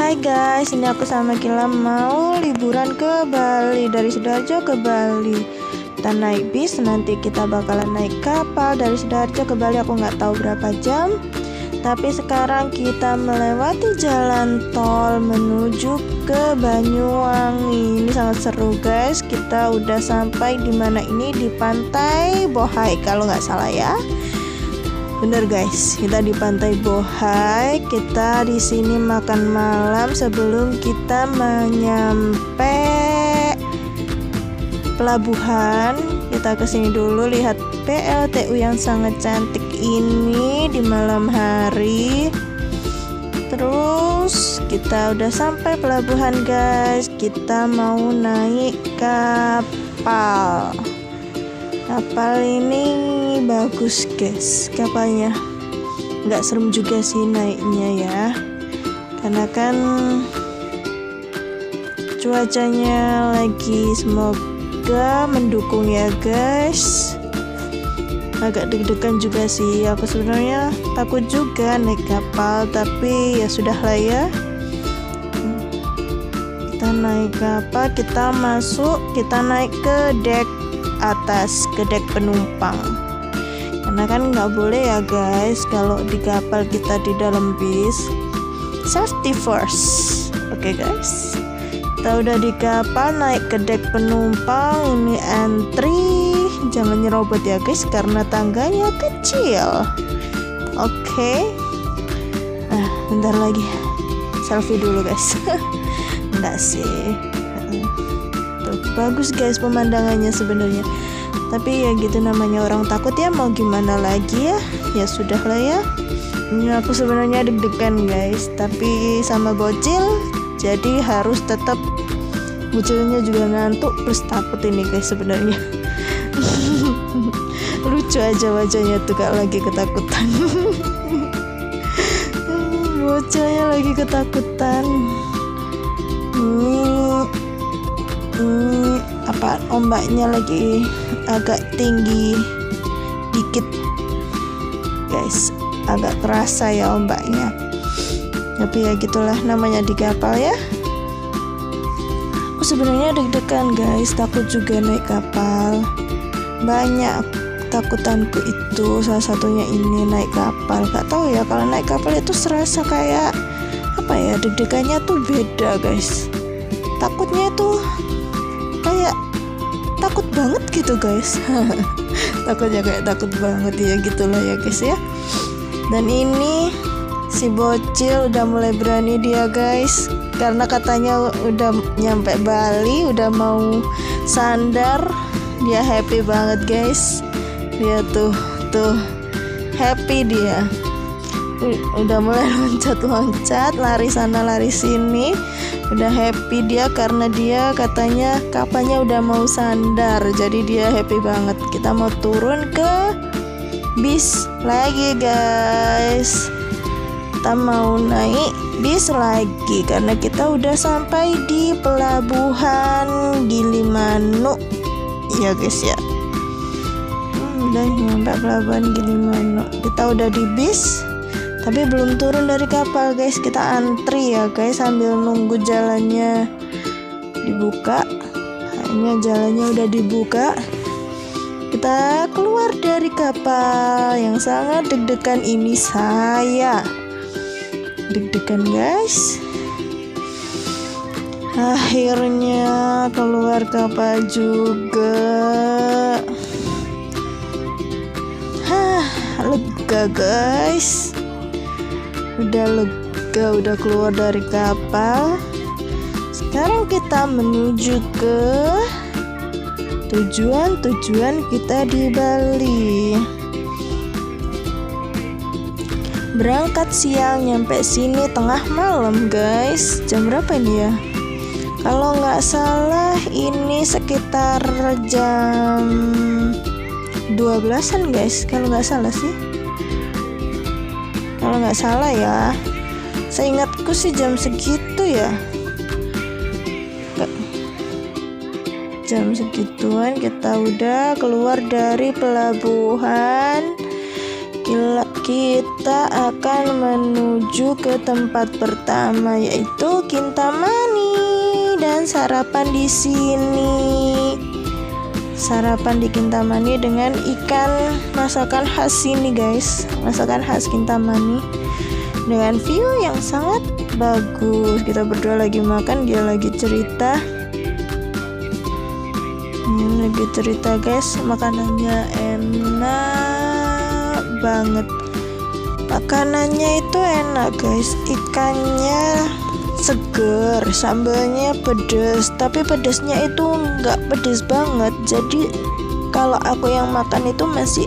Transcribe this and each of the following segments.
Hai guys, ini aku sama Gilang mau liburan ke Bali, dari Sidoarjo ke Bali. Kita naik bis, nanti kita bakalan naik kapal dari Sidoarjo ke Bali. Aku nggak tahu berapa jam, tapi sekarang kita melewati jalan tol menuju ke Banyuwangi. Ini sangat seru guys. Kita udah sampai di mana ini, di Pantai Bohai kalau nggak salah ya. Bener guys, kita di Pantai Bohai. Kita di sini makan malam sebelum kita menyampe pelabuhan. Kita kesini dulu lihat PLTU yang sangat cantik ini di malam hari. Terus kita udah sampai pelabuhan guys. Kita mau naik kapal. Kapal ini bagus guys, kapalnya nggak serem juga sih naiknya ya, karena kan cuacanya lagi semoga mendukung ya guys. Agak deg-degan juga sih, aku sebenarnya takut juga naik kapal, tapi ya sudah lah ya. Kita naik kapal, kita masuk, kita naik ke dek atas, ke dek penumpang, karena kan nggak boleh ya guys kalau di kapal kita di dalam bis. Safety first. Oke guys, kita udah di kapal, naik ke dek penumpang. Ini entry, jangan nyerobot ya guys karena tangganya kecil. Oke. Nah bentar lagi selfie dulu guys. Enggak sih, bagus guys pemandangannya sebenarnya, tapi ya gitu namanya orang takut ya, mau gimana lagi ya. Ya sudah lah ya. Ini aku sebenarnya deg-degan guys, tapi sama bocil jadi harus tetap, bocilnya juga ngantuk plus takut ini guys sebenarnya. Lucu aja wajahnya tuh kalau lagi ketakutan. Bocilnya lagi ketakutan. Apa ombaknya lagi agak tinggi dikit guys, agak terasa ya ombaknya, tapi ya gitulah namanya di kapal ya. Aku sebenarnya deg-degan guys, takut juga naik kapal, banyak takutanku itu, salah satunya ini naik kapal. Gak tahu ya, kalau naik kapal itu serasa kayak apa ya, deg-degannya tuh beda guys, takutnya tuh kayak takut banget gitu guys. Takutnya kayak takut banget ya, gitulah ya guys ya. Dan ini si bocil udah mulai berani dia guys, karena katanya udah nyampe Bali, udah mau sandar. Dia happy banget guys, dia tuh happy dia. Udah mulai loncat-loncat, lari sana lari sini. Udah happy dia karena dia katanya kapalnya udah mau sandar, jadi dia happy banget. Kita mau turun ke bis lagi guys. Kita mau naik bis lagi karena kita udah sampai di pelabuhan Gilimanuk ya guys ya. Udah nyampe pelabuhan Gilimanuk. Kita udah di bis tapi belum turun dari kapal guys. Kita antri ya guys sambil nunggu jalannya dibuka. Hanya jalannya udah dibuka. Kita keluar dari kapal. Yang sangat deg-degan ini saya. Deg-degan guys. Akhirnya keluar kapal juga. Lega guys. Udah lega, udah keluar dari kapal. Sekarang kita menuju ke tujuan kita di Bali. Berangkat siang, nyampe sini tengah malam guys. Jam berapa ini ya? Kalau nggak salah ini sekitar jam 12-an guys, kalau nggak salah sih. Kalau nggak salah ya, seingatku sih jam segitu ya. Jam segituan kita udah keluar dari pelabuhan. Kita kita akan menuju ke tempat pertama, yaitu Kintamani, dan sarapan di sini. Sarapan di Kintamani dengan ikan masakan khas sini guys, masakan khas Kintamani dengan view yang sangat bagus. Kita berdua lagi makan, dia lagi cerita. Lagi cerita guys, makanannya enak banget. Makanannya itu enak guys, ikannya seger, sambalnya pedes, tapi pedesnya itu nggak pedes banget. Jadi kalau aku yang makan itu masih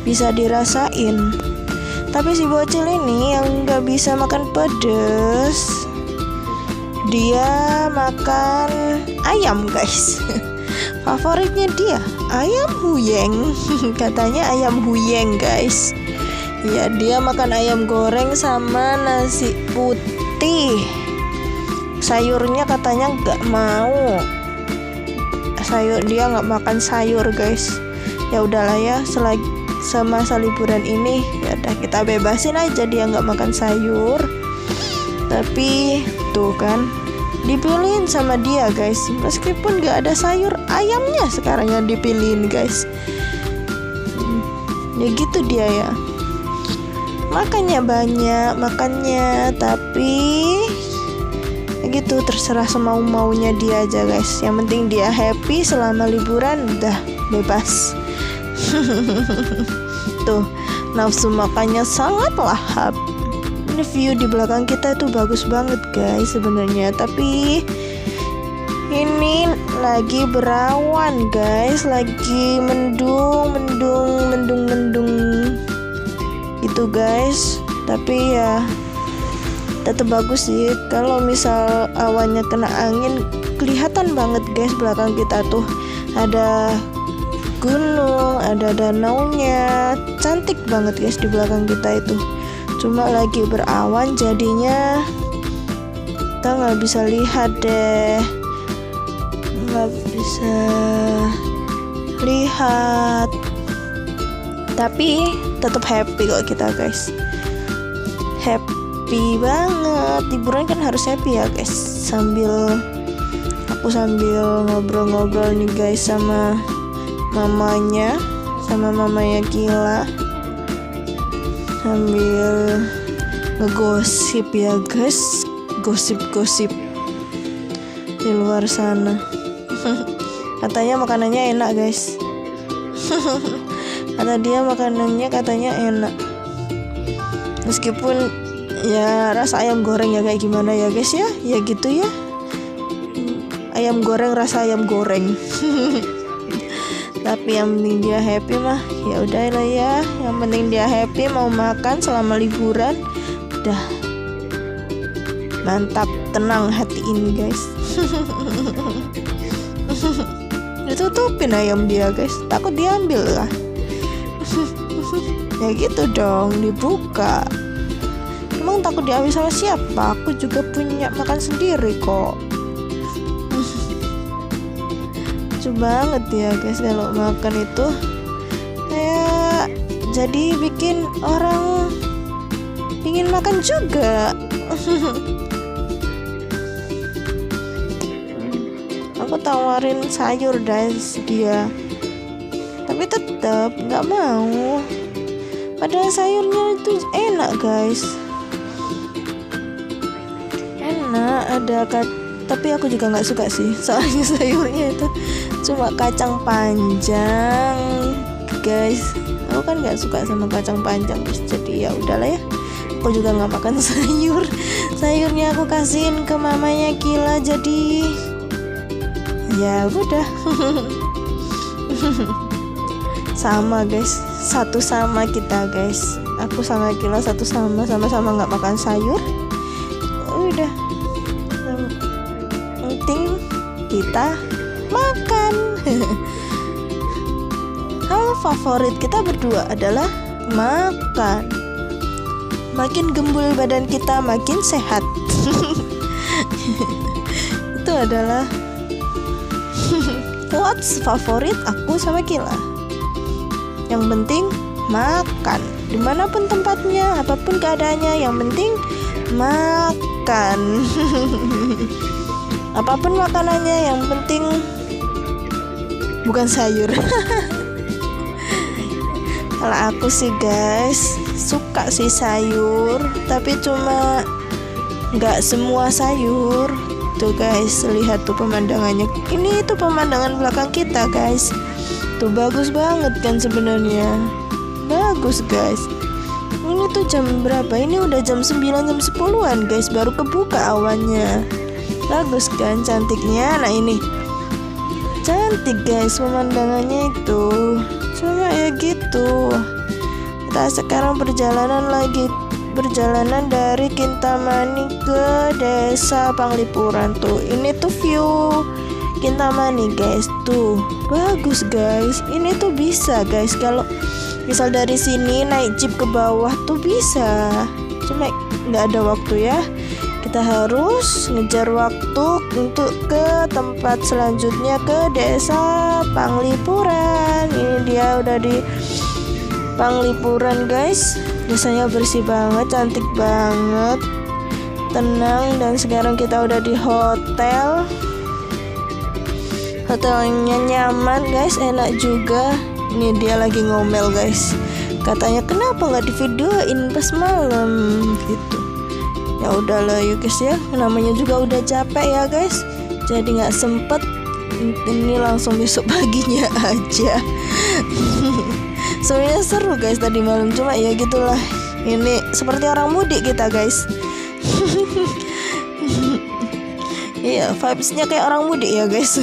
bisa dirasain. Tapi si bocil ini yang nggak bisa makan pedes, dia makan ayam guys. Favoritnya dia ayam huyeng. Katanya ayam huyeng guys. Ya, dia makan ayam goreng sama nasi putih. Sayurnya katanya nggak mau. Dia nggak makan sayur guys. Ya udahlah ya, semasa liburan ini ya udah kita bebasin aja dia nggak makan sayur. Tapi tuh kan, dipilihin sama dia guys, meskipun gak ada sayur, ayamnya sekarang yang dipilihin guys. Ya gitu dia ya, makannya banyak, tapi ya gitu, terserah semau-maunya dia aja guys. Yang penting dia happy selama liburan, udah bebas. Tuh, nafsu makannya sangat lahap. View di belakang kita itu bagus banget guys sebenarnya, tapi ini lagi berawan guys, lagi mendung itu guys. Tapi ya tetap bagus sih. Kalau misal awannya kena angin, kelihatan banget guys belakang kita tuh ada gunung, ada danaunya, cantik banget guys di belakang kita itu. Cuma lagi berawan jadinya kita nggak bisa lihat deh, nggak bisa lihat. Tapi tetap happy kok kita guys, happy banget. Liburan kan harus happy ya guys. Aku sambil ngobrol-ngobrol nih guys sama mamanya Kila, sambil ngegosip ya guys, gosip di luar sana. Katanya makanannya enak guys. Kata dia makanannya katanya enak, meskipun ya rasa ayam goreng ya kayak gimana ya guys ya gitu ya, ayam goreng rasa ayam goreng. Tapi yang penting dia happy mah, ya udah lah ya. Yang penting dia happy, mau makan selama liburan, udah mantap, tenang hati ini guys. Ditutupin ayam dia guys, takut diambil lah. Ya gitu dong, dibuka. Emang takut diambil sama siapa? Aku juga punya makan sendiri kok. Lucu banget ya guys, kalau makan itu kayak jadi bikin orang ingin makan juga. Aku tawarin sayur guys dia, tapi tetap nggak mau. Padahal sayurnya itu enak guys, enak, ada tapi aku juga nggak suka sih, soalnya sayurnya itu cuma kacang panjang guys. Aku kan nggak suka sama kacang panjang guys, jadi ya udahlah ya, aku juga nggak makan sayurnya aku kasihin ke mamanya Kila, jadi ya udah. Sama guys, satu sama kita guys, aku sama Kila sama-sama nggak makan sayur. Udah, penting kita makan. Hal favorit kita berdua adalah makan. Makin gembul badan kita, makin sehat. Itu adalah quotes favorit aku sama Kila. Yang penting makan. dimanapun tempatnya, apapun keadaannya, yang penting makan. Apapun makanannya, yang penting bukan sayur. Kalau aku sih guys suka sih sayur, tapi cuma nggak semua sayur. Tuh guys, lihat tuh pemandangannya. Ini tuh pemandangan belakang kita guys. Tuh bagus banget kan sebenarnya. Bagus guys. Ini tuh jam berapa? Ini udah jam 9, jam 10-an guys, baru kebuka awannya. Bagus kan cantiknya. Nah ini cantik guys pemandangannya itu. Cuma ya gitu. Kita sekarang perjalanan dari Kintamani ke Desa Panglipuran. Tuh ini tuh view Kintamani guys. Tuh bagus guys. Ini tuh bisa guys, kalau misal dari sini naik jeep ke bawah tuh bisa. Cuma nggak ada waktu ya. Kita harus ngejar waktu untuk ke tempat selanjutnya, ke Desa Panglipuran. Ini dia udah di Panglipuran guys. Desanya bersih banget, cantik banget, tenang. Dan sekarang kita udah di hotel. Hotelnya nyaman guys, enak juga. Ini dia lagi ngomel guys. Katanya kenapa nggak di videoin pas malam gitu. Ya udahlah ya guys ya, namanya juga udah capek ya guys, jadi nggak sempet. Ini langsung besok paginya aja. Sebenarnya seru guys tadi malam, cuma ya gitulah. Ini seperti orang mudik kita guys. Iya, vibesnya kayak orang mudik ya guys.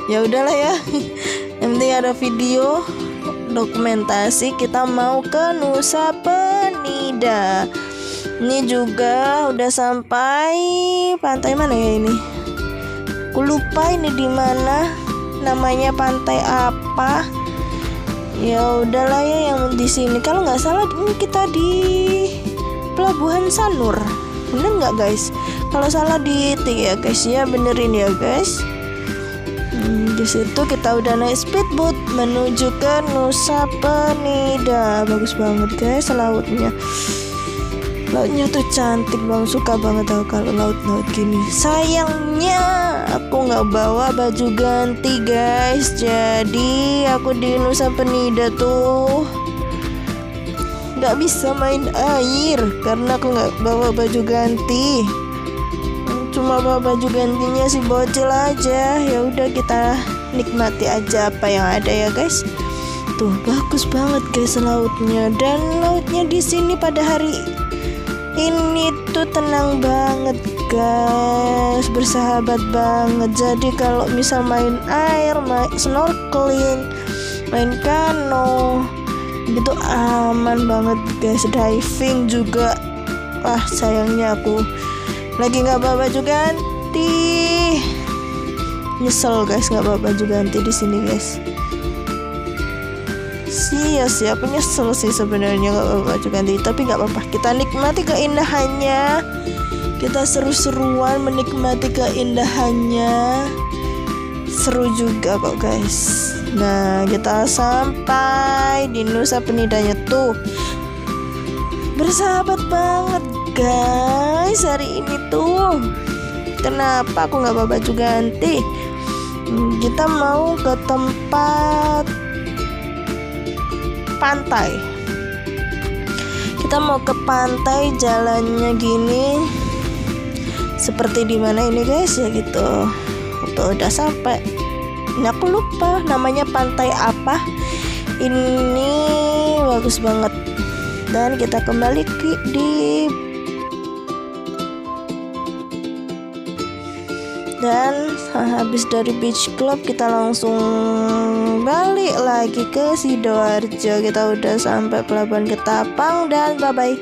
Ya udahlah ya. Yang penting ada video dokumentasi kita mau ke Nusa Penida. Ini juga udah sampai pantai mana ya ini? Aku lupa ini di mana. Namanya pantai apa? Ya udahlah ya, yang di sini. Kalau nggak salah ini kita di Pelabuhan Sanur. Bener nggak guys? Kalau salah ditik ya guys ya, benerin ya guys. Di situ kita udah naik speedboat menuju ke Nusa Penida. Bagus banget guys lautnya. Lautnya tuh cantik banget, suka banget aku kalau laut-laut gini. Sayangnya aku nggak bawa baju ganti guys, jadi aku di Nusa Penida tuh nggak bisa main air karena aku nggak bawa baju ganti. Cuma bawa baju gantinya si bocil aja. Ya udah kita nikmati aja apa yang ada ya guys. Tuh bagus banget guys lautnya, dan lautnya di sini pada hari ini tuh tenang banget guys, bersahabat banget. Jadi kalau misal main air, main snorkeling, main kano gitu aman banget guys. Diving juga. Wah sayangnya aku lagi nggak bawa baju ganti. Nyesel guys nggak bawa baju ganti di sini guys. Sih aku nyesel sih sebenarnya nggak bawa baju ganti, tapi nggak apa-apa, kita nikmati keindahannya, kita seru-seruan menikmati keindahannya, seru juga kok guys. Nah kita sampai di Nusa Penidanya tuh, bersahabat banget guys hari ini tuh. Kenapa aku nggak bawa baju ganti? Kita mau ke tempat pantai. Kita mau ke pantai, jalannya gini seperti di mana ini guys ya gitu. Tuh udah sampai. Ini aku lupa namanya pantai apa. Ini bagus banget. Dan kita kembali dan habis dari beach club kita langsung balik lagi ke Sidoarjo. Kita udah sampai Pelabuhan Ketapang dan bye bye.